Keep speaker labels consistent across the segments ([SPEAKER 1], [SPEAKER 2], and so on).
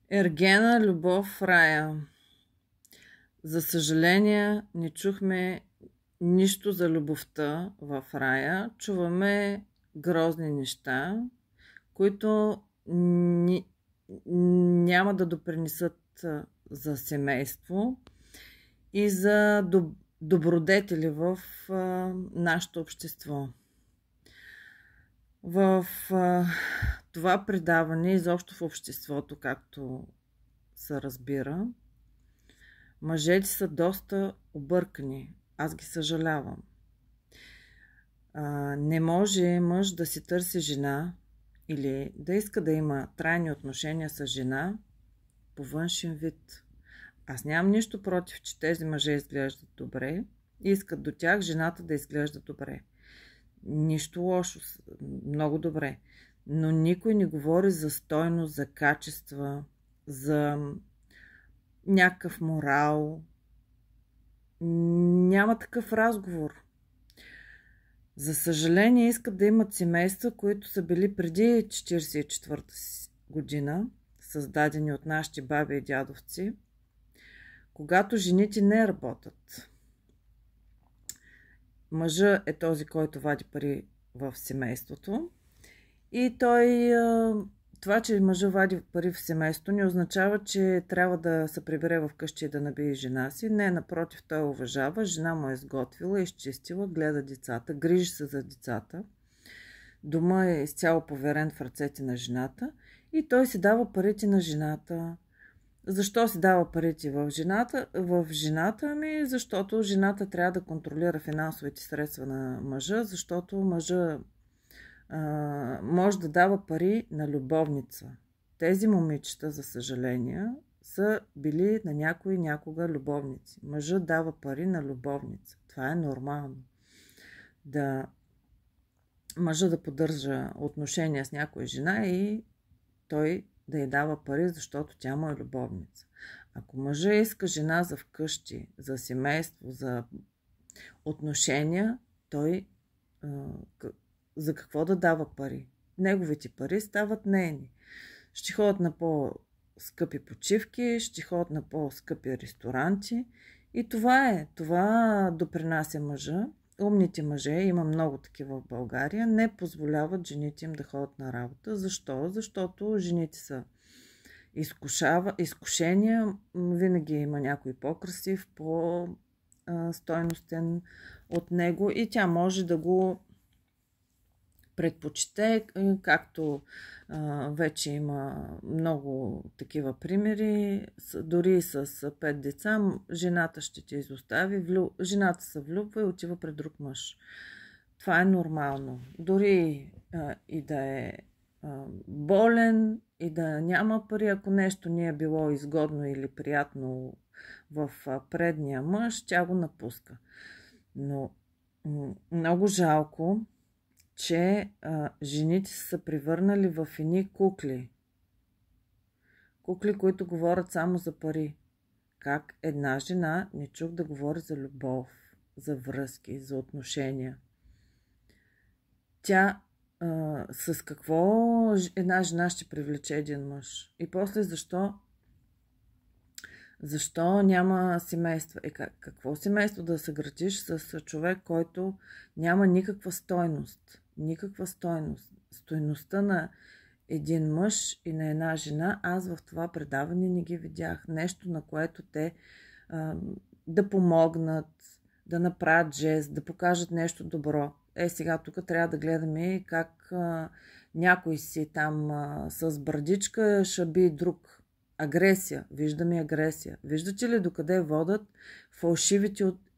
[SPEAKER 1] Ергена любов в рая. За съжаление, не чухме нищо за любовта в рая. Чуваме грозни неща, които няма да допринесат за семейство и за добродетели в нашето общество. В това предаване, изобщо в обществото, както се разбира, мъжете са доста объркани. Аз ги съжалявам. Не може мъж да си търси жена или да иска да има трайни отношения с жена по външен вид. Аз нямам нищо против, че тези мъже изглеждат добре и искат до тях жената да изглежда добре. Нищо лошо, много добре. Но никой не говори за стойност, за качества, за някакъв морал. Няма такъв разговор. За съжаление, искат да имат семейства, които са били преди 1944 година, създадени от нашите баби и дядовци, когато жените не работят. Мъжът е този, който вади пари в семейството и това, че мъжът вади пари в семейството, не означава, че трябва да се прибере в къщи и да набие жена си. Не, напротив, той уважава. Жена му е сготвила, изчистила, гледа децата, грижи се за децата. Дома е изцяло поверен в ръцете на жената и той си дава парите на жената. Защо си дава парите в жената? Ами защото жената трябва да контролира финансовите средства на мъжа, защото мъжа може да дава пари на любовница. Тези момичета, за съжаление, са били на някога любовници. Мъжът дава пари на любовница. Това е нормално. Мъжът да поддържа отношения с някоя жена и той да й дава пари, защото тя му е любовница. Ако мъжът иска жена за вкъщи, за семейство, за отношения, той за какво да дава пари? Неговите пари стават нейни. Ще ходят на по-скъпи почивки, ще ходят на по-скъпи ресторанти и това е. Това допринася мъжа. Умните мъже, има много такива в България, не позволяват жените им да ходят на работа. Защо? Защото жените са изкушения, винаги има някой по-красив, по-стойностен от него и тя може да го предпочете, както вече има много такива примери, дори с 5 деца, жената ще те изостави, жената се влюбва и отива пред друг мъж. Това е нормално. Дори и да е болен, и да няма пари, ако нещо не е било изгодно или приятно в предния мъж, тя го напуска. Но много жалко, че жените са се превърнали в едни кукли. Кукли, които говорят само за пари. Как една жена не чух да говори за любов, за връзки, за отношения. Тя с какво една жена ще привлече един мъж? И после защо няма семейство? Какво семейство да се градиш с човек, който няма никаква стойност? Никаква стойност. Стойността на един мъж и на една жена, аз в това предаване не ги видях. Нещо, на което те да помогнат, да направят жест, да покажат нещо добро. Сега тук трябва да гледаме как някой си там с брадичка шаби друг. Агресия. Виждаме агресия. Виждате ли докъде водят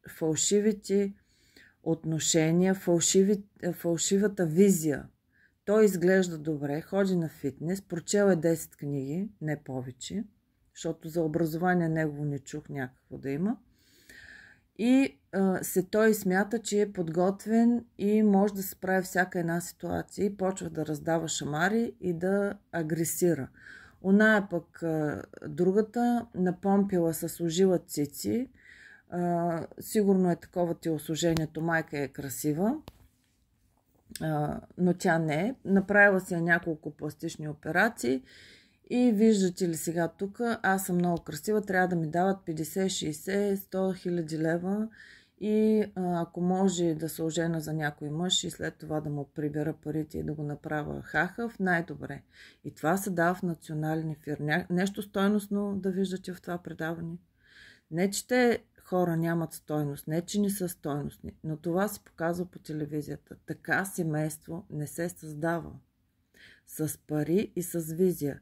[SPEAKER 1] фалшивите отношения, фалшивата визия? Той изглежда добре, ходи на фитнес, прочел е 10 книги, не повече, защото за образование негово не чух някакво да има. И той смята, че е подготвен и може да се справи всяка една ситуация и почва да раздава шамари и да агресира. Оная пък другата напомпила са служила цици. Сигурно е такова телосложението, майка е красива, но тя не е. Направила се няколко пластични операции И виждате ли сега тук, аз съм много красива, трябва да ми дават 50, 60, 100 хиляди лева и ако може да се ожена за някой мъж и след това да му прибера парите и да го направя хахав, най-добре. И това се дава в национален ефир. Нещо стойностно да виждате в това предаване. Не, че те хора нямат стойност, не, че не са стойностни, но това се показва по телевизията. Така семейство не се създава. С пари и с визия.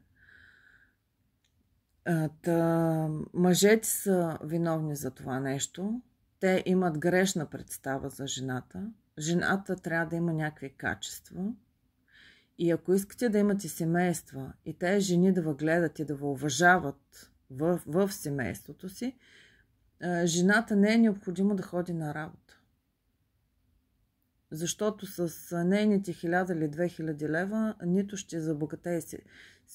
[SPEAKER 1] Мъжете са виновни за това нещо. Те имат грешна представа за жената. Жената трябва да има някакви качества. И ако искате да имате семейства и тези жени да ви гледат и да ви уважават в семейството си, жената не е необходимо да ходи на работа. Защото с нейните 1000 или 2000 лева нито ще забогатее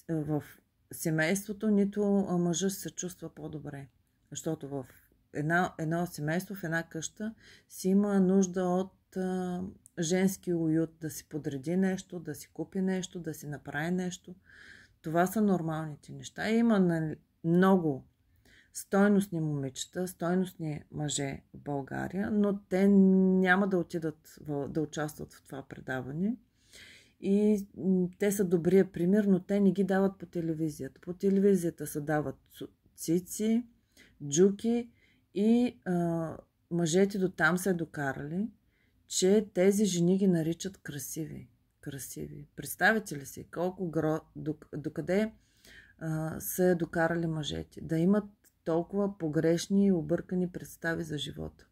[SPEAKER 1] в семейството, нито мъжът се чувства по-добре. Защото в едно семейство, в една къща си има нужда от женски уют, да си подреди нещо, да си купи нещо, да си направи нещо. Това са нормалните неща. Има много стойностни момичета, стойностни мъже в България, но те няма да отидат да участват в това предаване. И те са добрия пример, но те не ги дават по телевизията. По телевизията се дават цици, джуки и мъжете до там се докарали, че тези жени ги наричат красиви. Красиви. Представете ли си докъде се докарали мъжете? Да имат толкова погрешни и объркани представи за живота.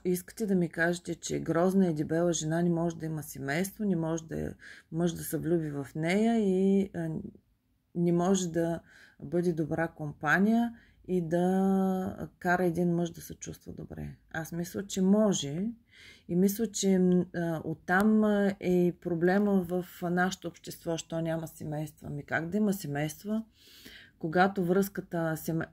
[SPEAKER 1] Искате да ми кажете, че грозна и дебела жена не може да има семейство, не може да мъж да се влюби в нея и не може да бъде добра компания и да кара един мъж да се чувства добре. Аз мисля, че може и мисля, че оттам е проблема в нашето общество, що няма семейства. Ами как да има семейства, когато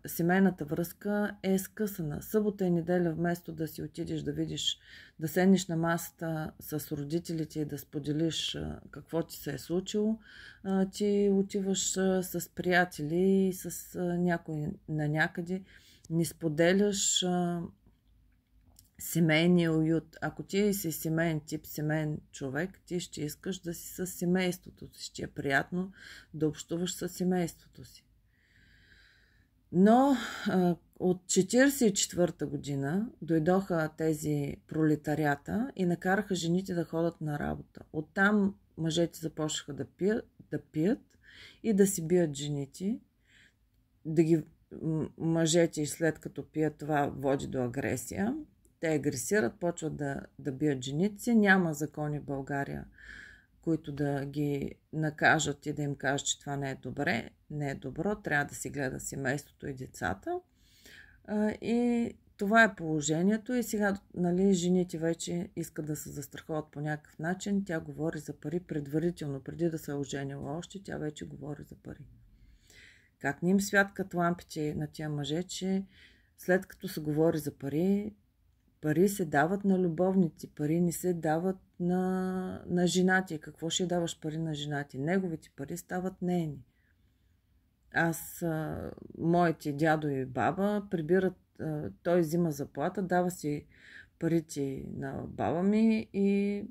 [SPEAKER 1] семейната връзка е скъсана? Събота и неделя, вместо да си отидеш да видиш, да седнеш на масата с родителите и да споделиш какво ти се е случило, ти отиваш с приятели и с някой на някъде. Не споделяш семейния уют. Ако ти си семейен тип, семейен човек, ти ще искаш да си с семейството си. Ще е приятно да общуваш с семейството си. Но от 1944 година дойдоха тези пролетарията и накараха жените да ходят на работа. Оттам мъжете започнаха да пият и да си бият жените. Мъжете, след като пият, това води до агресия. Те агресират, почват да бият жените си. Няма закони в България, които да ги накажат и да им кажат, че това не е добре, не е добро, трябва да си гледа семейството и децата. И това е положението. И сега, жените вече искат да се застраховат по някакъв начин. Тя говори за пари предварително, преди да се е оженила още, тя вече говори за пари. Как не им святкат лампите на тия мъже, че след като се говори за пари, пари се дават на любовници, пари не се дават на женати. Какво ще даваш пари на женати? Неговите пари стават нейни. Моите дядо и баба прибират, той взима заплата, дава си парите на баба ми и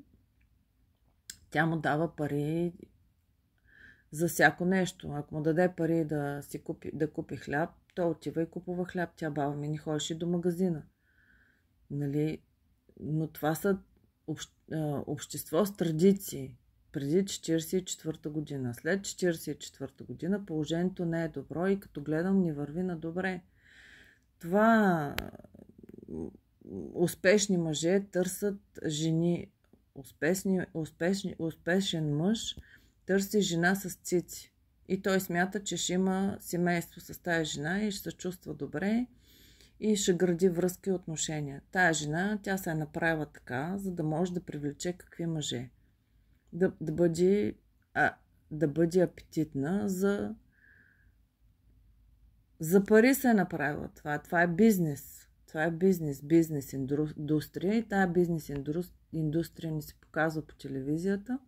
[SPEAKER 1] тя му дава пари за всяко нещо. Ако му даде пари да купи хляб, той отива и купува хляб. Тя баба ми не ходеше до магазина. Но това са общество с традиции. Преди 1944 година. След 1944 година положението не е добро и като гледам не върви на добре. Това успешни мъже търсят жени. Успешен мъж търси жена с цици. И той смята, че ще има семейство с тая жена и ще се чувства добре и ще гради връзки и отношения. Тая жена, тя се е направила така, за да може да привлече какви мъже. Да бъде апетитна за пари се е направила това. Това е бизнес. Това е бизнес индустрия и тая бизнес индустрия ни се показва по телевизията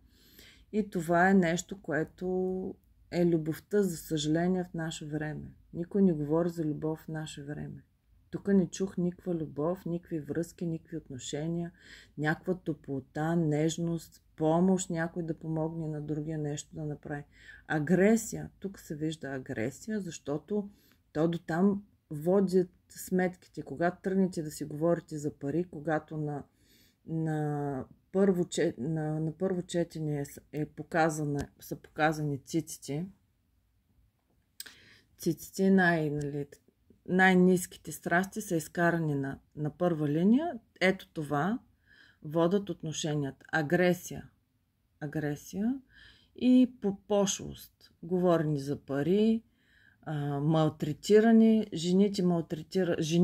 [SPEAKER 1] И това е нещо, което е любовта, за съжаление, в наше време. Никой не говори за любов в наше време. Тук не чух никаква любов, никакви връзки, никакви отношения, някаква топлота, нежност, помощ, някой да помогне на другия нещо да направи. Агресия. Тук се вижда агресия, защото то до там водят сметките. Когато тръгнете да си говорите за пари, когато на първо четене са показани циците. Циците, най-ниските страсти са изкарани на първа линия. Ето това водят отношенията. Агресия и по пошлост. Говорени за пари, малтретиране, жени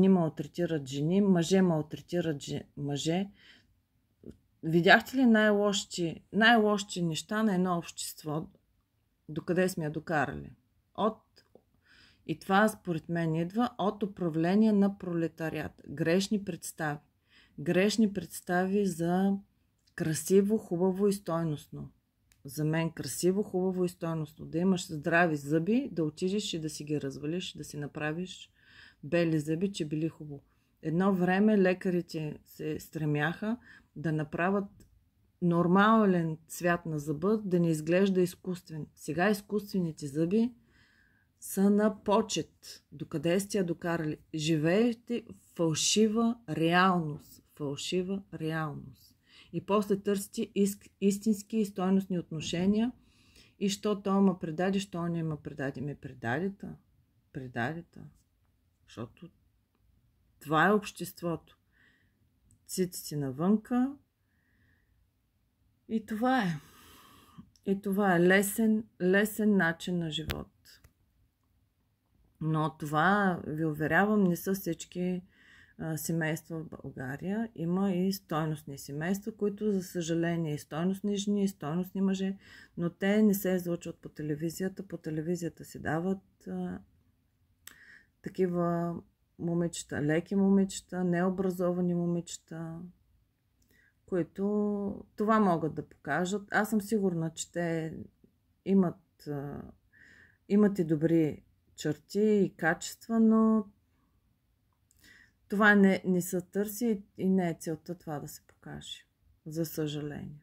[SPEAKER 1] малтретират жени, мъже малтретират мъже. Видяхте ли най-лошите неща на едно общество? Докъде сме я докарали? И това, според мен, идва от управление на пролетариат. Грешни представи. Грешни представи за красиво, хубаво и стойностно. За мен красиво, хубаво и стойностно. Да имаш здрави зъби, да отидеш и да си ги развалиш, да си направиш бели зъби, че били хубаво. Едно време лекарите се стремяха да направят нормален цвят на зъба, да не изглежда изкуствен. Сега изкуствените зъби са на почет. Докъде сте я докарали? Живеете фалшива реалност. Фалшива реалност. И после търсите истински и стойностни отношения. И що той ма предаде, що не ма предаде? Ме предадета. Защото това е обществото. Циците навънка. И това е. И това е лесен начин на живот. Но това, ви уверявам, не са всички семейства в България. Има и стойностни семейства, които, за съжаление, и стойностни жени, и стойностни мъже, но те не се излъчват по телевизията. По телевизията си дават такива момичета, леки момичета, необразовани момичета, които това могат да покажат. Аз съм сигурна, че те имат и добри черти и качества, но това не се търси и не е целта това да се покаже. За съжаление.